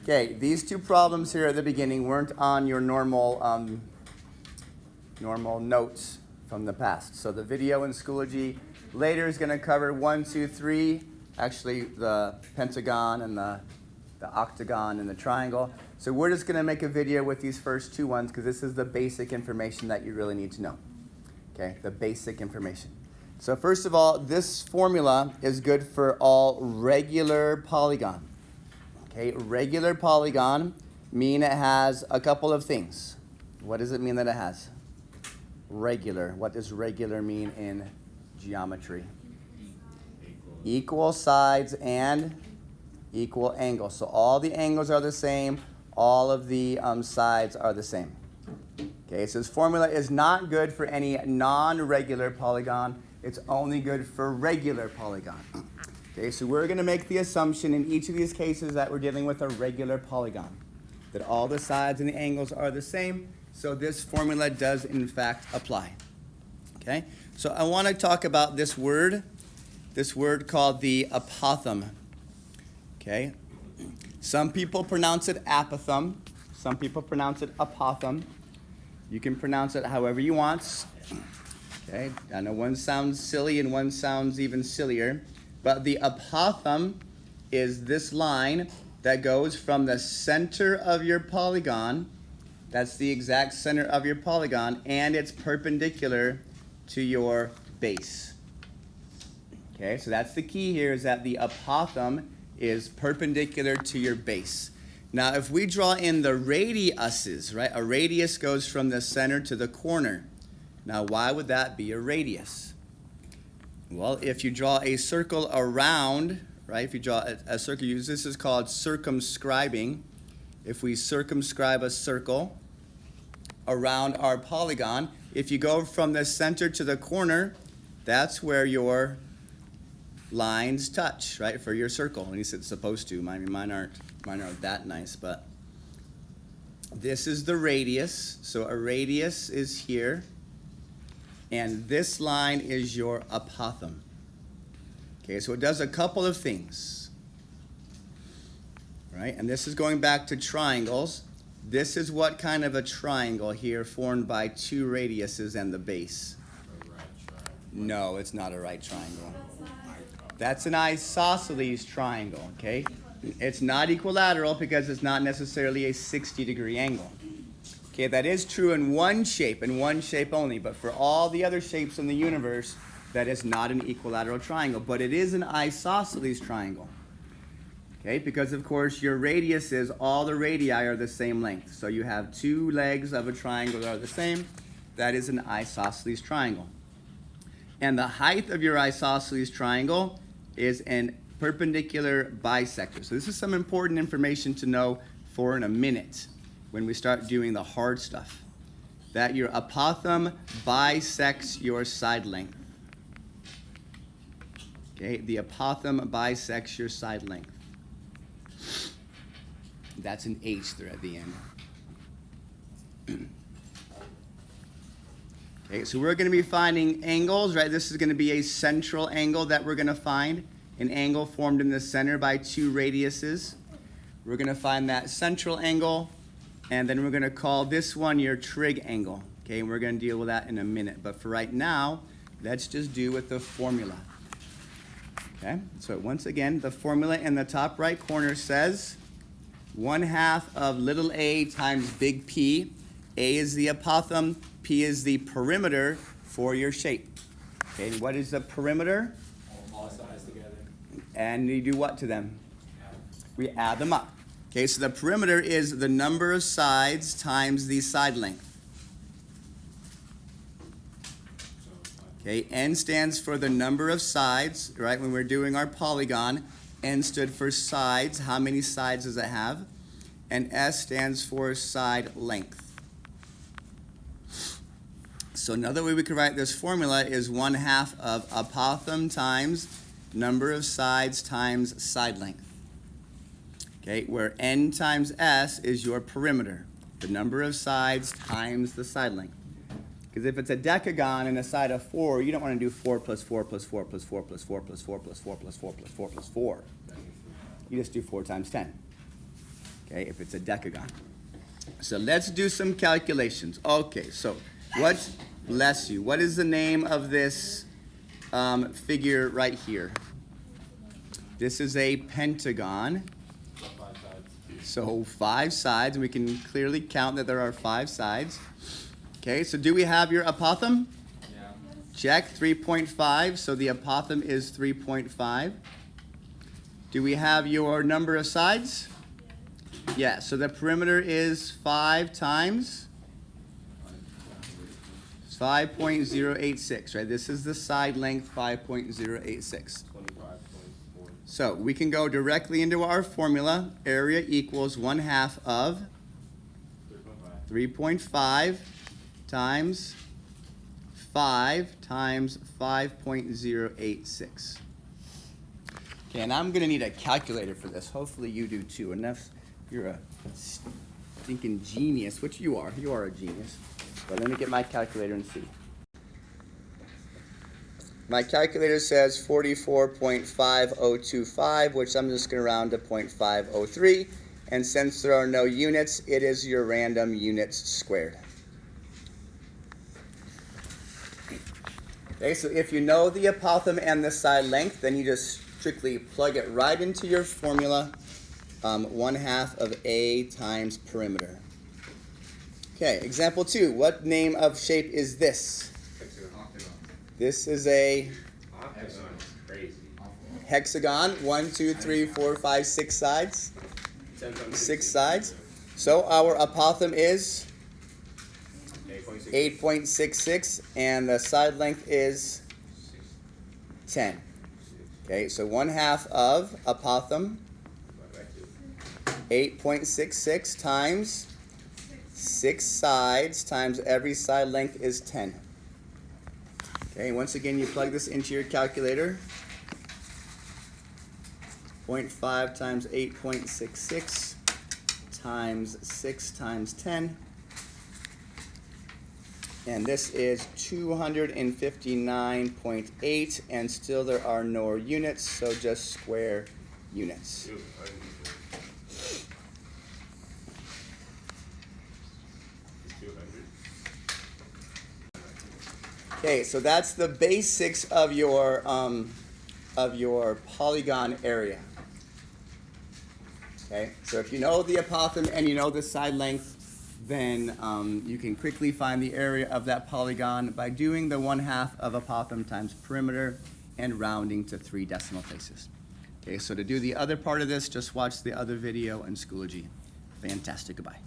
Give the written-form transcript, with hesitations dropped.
Okay, these two problems here at the beginning weren't on your normal notes from the past. So the video in Schoology later is going to cover 1, 2, 3, actually the pentagon and the octagon and the triangle. So we're just going to make a video with these first two ones because this is the basic information that you really need to know. Okay, the basic information. So first of all, this formula is good for all regular polygon. Okay, regular polygon mean it has a couple of things. What does it mean that it has? Regular. What does regular mean in geometry? Equal sides and equal angles. So all the angles are the same. All of the sides are the same. Okay, so this formula is not good for any non-regular polygon. It's only good for regular polygon. Okay, so we're going to make the assumption in each of these cases that we're dealing with a regular polygon, that all the sides and the angles are the same. So this formula does in fact apply. Okay, so I want to talk about this word called the apothegm. Okay, some people pronounce it apothegm. Some people pronounce it apothegm. You can pronounce it however you want. Okay, I know one sounds silly and one sounds even sillier, but the apothegm is this line that goes from the center of your polygon, that's the exact center of your polygon, and it's perpendicular to your base. Okay, so that's the key here, is that the apothegm is perpendicular to your base. Now, if we draw in the radiuses, right, a radius goes from the center to the corner. Now, why would that be a radius? Well, if you draw a circle around, right, if you draw a circle, this is called circumscribing. If we circumscribe a circle around our polygon, if you go from the center to the corner, that's where your lines touch, right, for your circle. At least it's supposed to. Mine aren't that nice, but this is the radius. So a radius is here, and this line is your apothegm. Okay, so it does a couple of things, right? And this is going back to triangles. This is what kind of a triangle here formed by two radiuses and the base? A right triangle. No, it's not a right triangle. That's an isosceles triangle, okay? It's not equilateral because it's not necessarily a 60-degree angle. Okay, that is true in one shape only, but for all the other shapes in the universe, that is not an equilateral triangle, but it is an isosceles triangle. Okay, because of course your radius is all the radii are the same length. So you have two legs of a triangle that are the same. That is an isosceles triangle. And the height of your isosceles triangle is an perpendicular bisector. So this is some important information to know for in a minute when we start doing the hard stuff. That your apothegm bisects your side length. Okay, the apothegm bisects your side length. That's an H there at the end. Okay, so we're going to be finding angles, right? This is going to be a central angle that we're going to find, an angle formed in the center by two radiuses. We're going to find that central angle, and then we're going to call this one your trig angle. Okay, and we're going to deal with that in a minute. But for right now, let's just do with the formula. Okay, so once again, the formula in the top right corner says 1/2 of little a times big P. A is the apothegm, P is the perimeter for your shape. Okay, and what is the perimeter? All sides together. And you do what to them? We add them up. Okay, so the perimeter is the number of sides times the side length. Okay, N stands for the number of sides, right? When we're doing our polygon, N stood for sides. How many sides does it have? And S stands for side length. So another way we could write this formula is 1/2 of apothegm times number of sides times side length. Okay, where N times S is your perimeter, the number of sides times the side length. Because if it's a decagon and a side of 4, you don't want to do 4 plus 4 plus 4 plus 4 plus 4 plus 4 plus 4 plus 4 plus 4 plus 4. You just do 4 times 10. okay, if it's a decagon. So let's do some calculations. Okay, so bless you, what is the name of this figure right here? This is a pentagon. So 5 sides. So 5 sides, and we can clearly count that there are 5 sides. Okay, so do we have your apothem? Yeah. Check, 3.5, so the apothem is 3.5. Do we have your number of sides? Yeah, so the perimeter is 5 times 5.086, right? This is the side length, 5.086. 25.4. So we can go directly into our formula. Area equals 1/2 of 3.5 times 5 times 5.086. Okay, and I'm gonna need a calculator for this. Hopefully you do too. Enough, you're a stinking genius, which you are. You are a genius. But let me get my calculator and see. My calculator says 44.5025, which I'm just going to round to 0.503. And since there are no units, it is your random units squared. Okay, so if you know the apothem and the side length, then you just strictly plug it right into your formula, 1/2 of A times perimeter. Okay, example 2. What name of shape is this? This is a hexagon. 1, 2, 3, 4, 5, 6 sides. 6 sides. So our apothem is 8.66, and the side length is 10. Okay, so 1/2 of apothem, 8.66 times 6 sides times every side length is 10. Okay, once again, you plug this into your calculator. 0.5 times 8.66 times 6 times 10. And this is 259.8, and still there are no units, so just square units. Okay, so that's the basics of your polygon area. Okay, so if you know the apothem and you know the side length, then you can quickly find the area of that polygon by doing the 1/2 of apothem times perimeter and rounding to 3 decimal places. Okay, so to do the other part of this, just watch the other video in Schoology. Fantastic, goodbye.